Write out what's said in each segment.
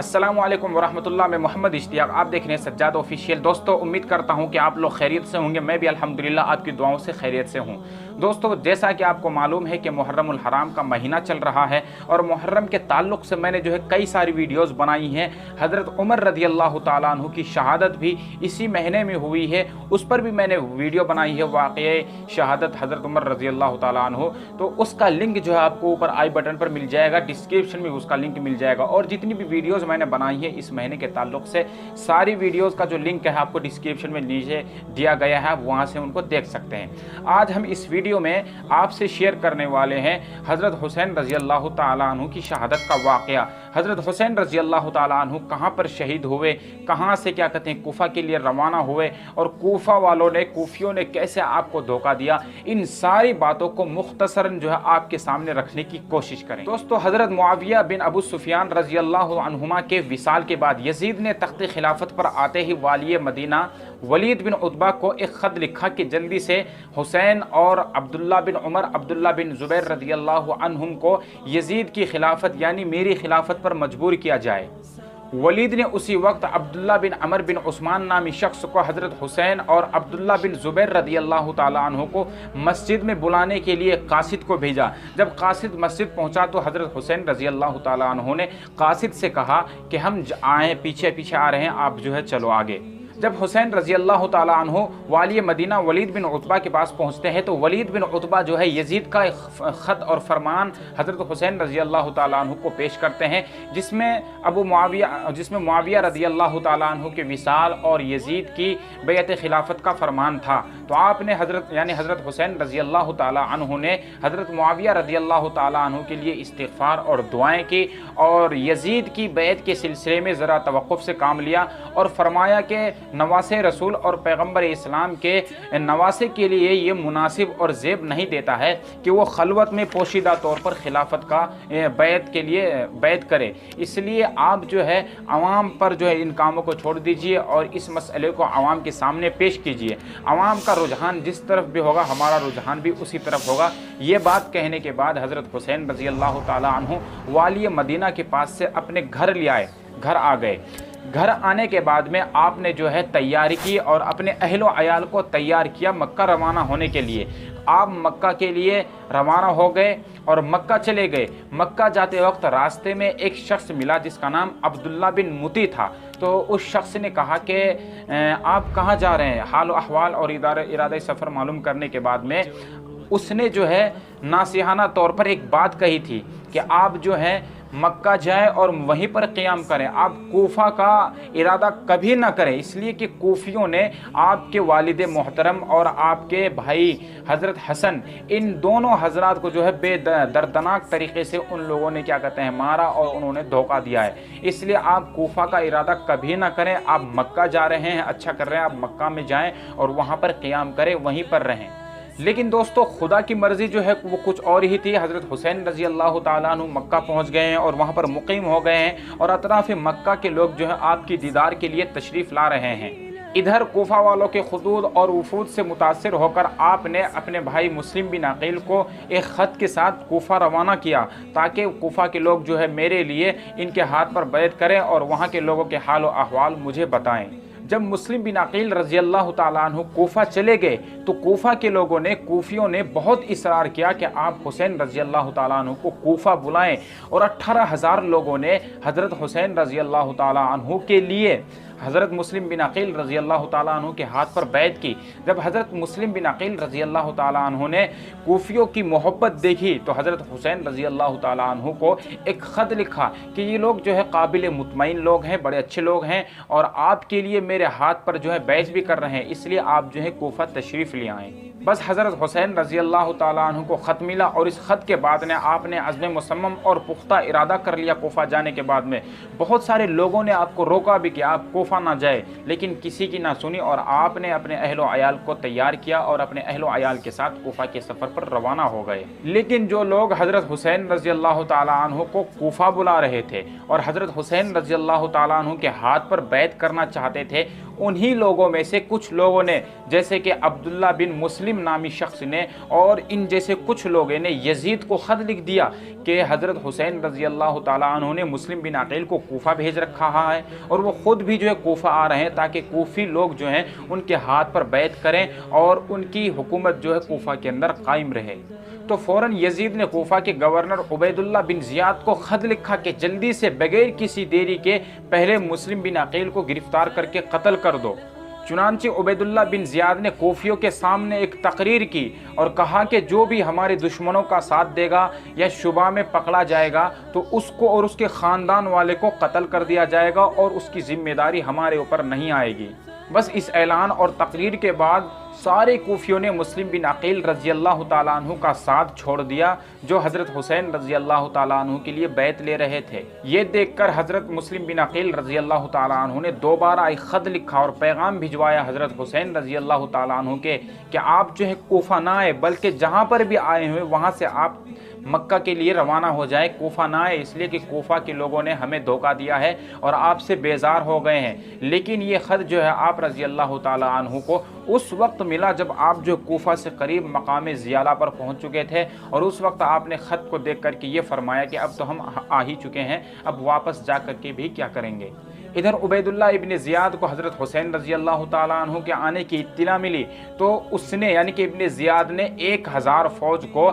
अस्सलामुअलैकुम वरहमतुल्लाह। मैं मोहम्मद इश्तियाक, आप देख रहे हैं सज्जाद ऑफिशियल। दोस्तों, उम्मीद करता हूं कि आप लोग खैरियत से होंगे। मैं भी अल्हम्दुलिल्लाह आपकी दुआओं से खैरियत से हूं। दोस्तों, जैसा कि आपको मालूम है कि मुहर्रमुल हराम का महीना चल रहा है और मुहर्रम के ताल्लुक़ से मैंने कई सारी वीडियोज़ बनाई हैं। हज़रत उमर रज़ी अल्लाह ताला अन्हु की शहादत भी इसी महीने में हुई है, उस पर भी मैंने वीडियो बनाई है, वाक़ये शहादत हज़रत उमर रज़ी अल्लाह ताला अन्हु। तो उसका लिंक आपको ऊपर आई बटन पर मिल जाएगा, डिस्क्रिप्शन में उसका लिंक मिल जाएगा। और जितनी भी वीडियोज़ मैंने बनाई है इस महीने के ताल्लुक़ से, सारी वीडियोज़ का जो लिंक है आपको डिस्क्रिप्शन में नीचे दिया गया है, वहाँ से उनको देख सकते हैं। आज हम इस वीडियो में आपसे शेयर करने वाले हैं हज़रत हुसैन रज़ी अल्लाह ताला अन्हु की शहादत का वाक़या। हज़रत हुसैन रज़ी अल्लाह ताला अन्हु कहाँ पर शहीद हुए, कहाँ से कूफा के लिए रवाना हुए और कूफा वालों ने, कूफियों ने कैसे आपको धोखा दिया, इन सारी बातों को मुख्तसरन आपके सामने रखने की कोशिश करें। दोस्तों, हज़रत मुआविया बिन अबू सुफियान रज़ी अल्लाह अन्हुमा के विसाल के बाद यजीद ने तख्त खिलाफत पर आते ही वाली मदीना वलीद बिन उतबा को एक ख़त लिखा कि जल्दी से हुसैन और अब्दुल्ला बिन उमर, अब्दुल्ला बिन ज़ुबैर रज़ी अल्लाह अन्हुम को यजीद की खिलाफत यानी मेरी खिलाफत पर मजबूर किया जाए। वलीद ने उसी वक्त अब्दुल्ला बिन अमर बिन उस्मान नामी शख्स को हज़रत हुसैन और अब्दुल्ला बिन ज़ुबैर रज़ी अल्लाह ताला अन्हु को मस्जिद में बुलाने के लिए कासिद को भेजा। जब कासिद मस्जिद पहुंचा तो हज़रत हुसैन रज़ी अल्लाह ताला अन्हु ने कासिद से कहा कि हम आए, पीछे पीछे आ रहे हैं, आप चलो आगे। जब हुसैन रज़ी अल्लाह ताला अन्हु वाली मदीना वलीद बिन उतबा के पास पहुंचते हैं तो वलीद बिन उतबा यजीद का ख़त और फरमान हज़रत हुसैन रज़ी अल्लाह ताला अन्हु को पेश करते हैं, जिसमें मुआविया रज़ी अल्लाह ताला अन्हु के विसाल और यजीद की बैअत खिलाफत का फरमान था। तो आपने हज़रत हुसैन रज़ी अल्लाह ताला अन्हु ने हज़रत मुआविया रज़ी अल्लाह ताला अन्हु के लिए इस्तिग़फ़ार और दुआएँ की और यजीद की बैत के सिलसिले में ज़रा तवक़्क़ुफ़ से काम लिया और फरमाया कि नवासे रसूल और पैगम्बर इस्लाम के नवासे के लिए ये मुनासिब और ज़ेब नहीं देता है कि वो खलवत में पोशीदा तौर पर खिलाफत का बैत के लिए बैत करे। इसलिए आप अवाम पर इन कामों को छोड़ दीजिए और इस मसले को अवाम के सामने पेश कीजिए। अवाम का रुझान जिस तरफ भी होगा हमारा रुझान भी उसी तरफ होगा। ये बात कहने के बाद हज़रत हुसैन रज़ी अल्लाह ताला अन्हु वाली मदीना के पास से अपने घर ले आए, घर आ गए। घर आने के बाद में आपने तैयारी की और अपने अहलो अयाल को तैयार किया मक्का रवाना होने के लिए। आप मक्का के लिए रवाना हो गए और मक्का चले गए। मक्का जाते वक्त रास्ते में एक शख्स मिला जिसका नाम अब्दुल्ला बिन मुती था। तो उस शख्स ने कहा कि आप कहाँ जा रहे हैं। हाल अहवाल और इरादे सफ़र मालूम करने के बाद में उसने नासिहाना तौर पर एक बात कही थी कि आप मक्का जाएं और वहीं पर क़ियाम करें, आप कूफा का इरादा कभी ना करें, इसलिए कि कूफियों ने आपके वालिद मोहतरम और आपके भाई हज़रत हसन, इन दोनों हजरात को बेदर्दनाक तरीक़े से उन लोगों ने मारा और उन्होंने धोखा दिया है। इसलिए आप कूफा का इरादा कभी ना करें, आप मक्का जा रहे हैं, अच्छा कर रहे हैं, आप मक्का में जाएँ और वहाँ पर क़ियाम करें, वहीं पर रहें। लेकिन दोस्तों, खुदा की मर्ज़ी वो कुछ और ही थी। हज़रत हुसैन रज़ी अल्लाह ताला अन्हु मक्का पहुँच गए हैं और वहाँ पर मुक़ीम हो गए हैं और अतराफ़ मक्का के लोग आपकी दीदार के लिए तशरीफ़ ला रहे हैं। इधर कूफा वालों के खुदूद और वफूद से मुतासिर होकर आपने अपने भाई मुस्लिम बिन अकील को एक ख़त के साथ कूफा रवाना किया ताकि कूफा के लोग मेरे लिए इनके हाथ पर बैत करें और वहाँ के लोगों के हाल व अहवाल मुझे बताएँ। जब मुस्लिम बिन अकील रज़ी अल्लाह ताला अन्हु कूफा चले गए तो कूफा के लोगों ने, कूफियों ने बहुत इसरार किया कि आप हुसैन रज़ी अल्लाह ताला अन्हु को कूफा बुलाएं और 18,000 लोगों ने हज़रत हुसैन रज़ी अल्लाह ताला अन्हु के लिए हज़रत मुस्लिम बिन अकील रज़ी अल्लाह ताला अन्हु के हाथ पर बैत की। जब हज़रत मुस्लिम बिन अकील रज़ी अल्लाह ताला अन्हु ने कूफियों की मोहब्बत देखी तो हज़रत हुसैन रज़ी अल्लाह ताला अन्हु को एक ख़त लिखा कि ये लोग काबिल मुतमईन लोग हैं, बड़े अच्छे लोग हैं और आपके लिए मेरे हाथ पर बैत भी कर रहे हैं, इसलिए आप कूफा तशरीफ़ ले आएँ। बस हज़रत हुसैन रज़ी अल्लाह ताला अन्हु को ख़त मिला और इस ख़त के बाद आपने अज़्म मुसम्मम और पुख्ता इरादा कर लिया कूफा जाने के बाद में। बहुत सारे लोगों ने आपको रोका भी कि आप कूफा ना जाए, लेकिन किसी की ना सुनी और आपने अपने अहलो अयाल को तैयार किया और अपने अहलो अयाल के साथ कूफा के सफ़र पर रवाना हो गए। लेकिन जो लोग हज़रत हुसैन रज़ी अल्लाह ताला अन्हु को कूफा बुला रहे थे और हज़रत हुसैन रज़ी अल्लाह ताला अन्हु के हाथ पर बैत करना चाहते थे, उन्हीं लोगों में से कुछ लोगों ने, जैसे कि अब्दुल्ला बिन मुस्लिम नामी शख्स ने और इन जैसे कुछ लोगों ने यजीद को ख़त लिख दिया कि हज़रत हुसैन रज़ी अल्लाह ताला अन्हु ने मुस्लिम बिन अकील को कूफा भेज रखा है और वो ख़ुद भी जो है कूफा आ रहे हैं ताकि कूफी लोग जो हैं उनके हाथ पर बैत करें और उनकी हुकूमत जो है कूफा के अंदर कायम रहे। तो फ़ौरन यजीद ने कूफा के गवर्नर उबैदुल्ला बिन ज़ियाद को ख़त लिखा कि जल्दी से बगैर किसी देरी के पहले मुस्लिम बिन अकील को गिरफ़्तार करके कत्ल कर दो। चुनांचे उबैदुल्ला बिन ज़ियाद ने कोफियों के सामने एक तकरीर की और कहा कि जो भी हमारे दुश्मनों का साथ देगा या शुबा में पकड़ा जाएगा तो उसको और उसके ख़ानदान वाले को कत्ल कर दिया जाएगा और उसकी ज़िम्मेदारी हमारे ऊपर नहीं आएगी। बस इस ऐलान और तकरीर के बाद सारे कोफियों ने मुस्लिम बिन अकील रज़ी अल्लाह ताला अन्हु का साथ छोड़ दिया जो हज़रत हुसैन रज़ी अल्लाह ताला अन्हु के लिए बैत ले रहे थे। ये देखकर हज़रत मुस्लिम बिन अकील रज़ी अल्लाह ताला अन्हु ने दोबारा एक ख़त लिखा और पैगाम भिजवाया हज़रत हुसैन रज़ी अल्लाह ताला अन्हु के कि आप जो है कोफा ना आए, बल्कि जहाँ पर भी आए हुए वहाँ से आप मक्का के लिए रवाना हो जाए, कोफा ना आए, इसलिए कि कोफा के लोगों ने हमें धोखा दिया है और आपसे बेजार हो गए हैं। लेकिन ये ख़त जो है आप रज़ी अल्लाह ताला अन्हु को उस वक्त मिला जब आप जो कोफा से करीब मकाम ज़ियाला पर पहुंच चुके थे और उस वक्त आपने ख़त को देख कर के ये फरमाया कि अब तो हम आ ही चुके हैं, अब वापस जा कर के भी क्या करेंगे। इधर उबैदुल्ला इब्न ज़ियाद को हज़रत हुसैन रज़ी अल्लाह ताला अन्हु के आने की इत्तिला मिली तो उसने यानी कि इब्न ज़ियाद ने 1000 फ़ौज को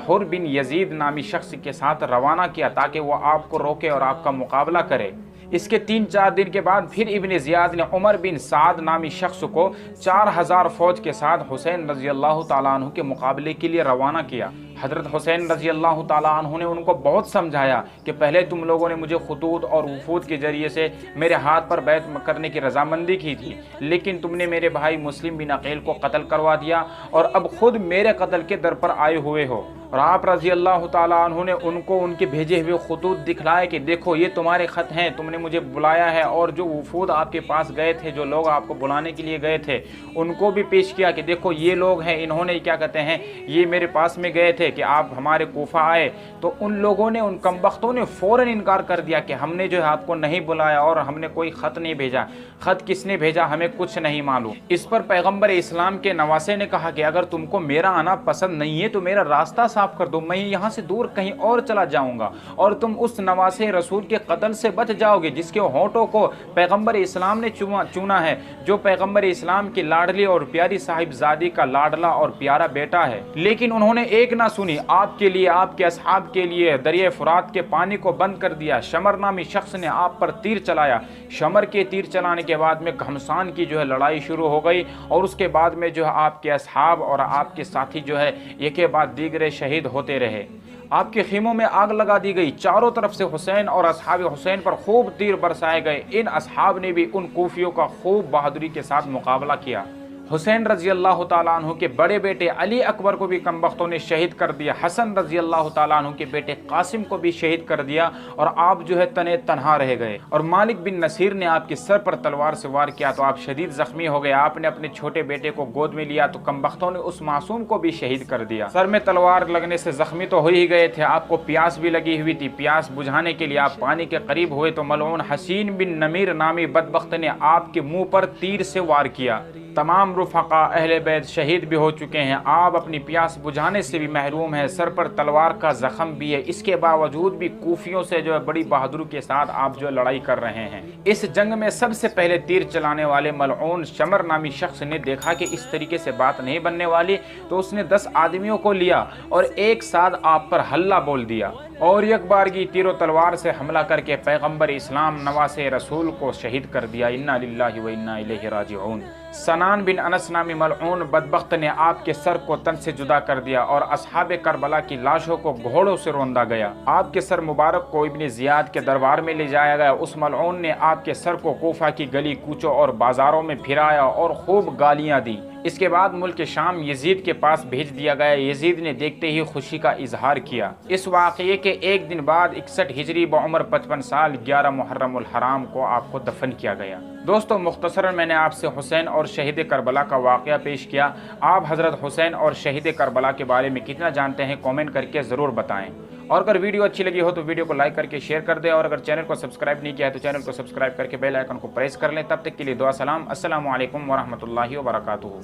हुर बिन यजीद नामी शख्स के साथ रवाना किया ताकि वो आपको रोके और आपका मुकाबला करे। इसके 3-4 दिन के बाद फिर इब्न ज़ियाद ने उमर बिन साद नामी शख्स को 4000 फ़ौज के साथ हुसैन रज़ी अल्लाह ताला अन्हु के मुकाबले के लिए रवाना किया। हज़रत हुसैन रज़ी अल्लाह ताला अन्हु ने उनको बहुत समझाया कि पहले तुम लोगों ने मुझे खुतूत और वफूद के ज़रिए से मेरे हाथ पर बैत करने की रजामंदी की थी, लेकिन तुमने मेरे भाई मुस्लिम बिन अकील को कत्ल करवा दिया और अब खुद मेरे कत्ल के दर पर आए हुए हो। और आप रज़ी अल्लाह ताला अन्हु ने उनको उनके भेजे हुए खुतूत दिखलाए कि देखो ये तुम्हारे ख़त हैं, तुमने मुझे बुलाया है। और जो वफूद आपके पास गए थे, जो लोग आपको बुलाने के लिए गए थे, उनको भी पेश किया कि देखो ये लोग हैं, इन्होंने क्या कहते हैं, ये मेरे पास में गए थे कि आप हमारे कोफा आए। तो उन लोगों ने, उन कमबख्तों ने फ़ौरन इनकार कर दिया कि हमने जो है आपको नहीं बुलाया और हमने कोई ख़त नहीं भेजा, ख़त किसने भेजा हमें कुछ नहीं मालूम। इस पर पैगम्बर इस्लाम के नवासे ने कहा कि अगर तुमको मेरा आना पसंद नहीं है तो मेरा रास्ता साफ कर दो, मैं यहाँ से दूर कहीं और चला जाऊँगा और तुम उस नवासे रसूल के कत्ल से बच जाओगे जिसके होंठों को पैगम्बर इस्लाम ने चुना है, जो पैगम्बर इस्लाम की लाडली और प्यारी साहिबजादी का लाडला और प्यारा बेटा है। लेकिन उन्होंने एक ना सुनी, आपके लिए, आपके असहाब के लिए दरिया फुरात के पानी को बंद कर दिया। शमर नामी शख्स ने आप पर तीर चलाया। शमर के तीर चलाने के बाद में घमसान की जो है लड़ाई शुरू हो गई और उसके बाद में जो है आपके असहाब और आपके साथी जो है एक के बाद दीगरे शहीद होते रहे। आपके खीमों में आग लगा दी गई। चारों तरफ से हुसैन और असहाब हुसैन पर खूब तीर बरसाए गए। इन असहाब ने भी उन कूफियों का खूब बहादुरी के साथ मुकाबला किया। हुसैन रज़ी अल्लाह ताला अन्हु के बड़े बेटे अली अकबर को भी कमबख्तों ने शहीद कर दिया। हसन रज़ी अल्लाह ताला अन्हु के बेटे कासिम को भी शहीद कर दिया और आप जो है तने तनहा रह गए। और मालिक बिन नसीर ने आपके सर पर तलवार से वार किया तो आप शदीद ज़ख्मी हो गए। आपने अपने छोटे बेटे को गोद में लिया तो कमबख्तों ने उस मासूम को भी शहीद कर दिया। सर में तलवार लगने से ज़ख्मी तो हो ही गए थे, आपको प्यास भी लगी हुई थी। प्यास बुझाने के लिए आप पानी के करीब हुए तो मलऊन हसीन बिन नमीर नामी बदबख्त ने आपके मुँह पर तीर से वार किया। तमाम रुफ़क़ा अहले बैत शहीद भी हो चुके हैं। आप अपनी प्यास बुझाने से भी महरूम हैं। सर पर तलवार का ज़ख़म भी है। इसके बावजूद भी कूफियों से जो है बड़ी बहादुरी के साथ आप जो लड़ाई कर रहे हैं। इस जंग में सबसे पहले तीर चलाने वाले मलऊन शमर नामी शख्स ने देखा कि इस तरीके से बात नहीं बनने वाली तो उसने 10 आदमियों को लिया और एक साथ आप पर हल्ला बोल दिया और एक बारगी तीरों तलवार से हमला करके पैगम्बर इस्लाम नवासे रसूल को शहीद कर दिया। इन्ना लिल्लाहि व इन्ना इलैहि राजिऊन। सनान बिन अनस नामी मलऊन बदबख्त ने आपके सर को तन से जुदा कर दिया और असहाबे करबला की लाशों को घोड़ों से रौंदा गया। आपके सर मुबारक को इब्न ज़ियाद के दरबार में ले जाया गया। उस मलऊन ने आपके सर को कोफा की गली कूचों और बाजारों में फिराया और खूब गालियां दी। इसके बाद मुल्क शाम यजीद के पास भेज दिया गया। यजीद ने देखते ही खुशी का इजहार किया। इस वाक़ये के एक दिन बाद 61 हिजरी बउमर 55 साल 11 मुहर्रमुल हराम को आपको दफन किया गया। دوستوں مختصراً میں نے آپ سے حسین اور شہید کربلا کا واقعہ پیش کیا۔ آپ حضرت حسین اور شہید کربلا کے بارے میں کتنا جانتے ہیں کامنٹ کر کے ضرور بتائیں، اور اگر ویڈیو اچھی لگی ہو تو ویڈیو کو لائک کر کے شیئر کر دیں، اور اگر چینل کو سبسکرائب نہیں کیا ہے تو چینل کو سبسکرائب کر کے بیل آئیکن کو پریس کر لیں۔ تب تک کے لیے دعا سلام، السلام علیکم ورحمۃ اللہ وبرکاتہ۔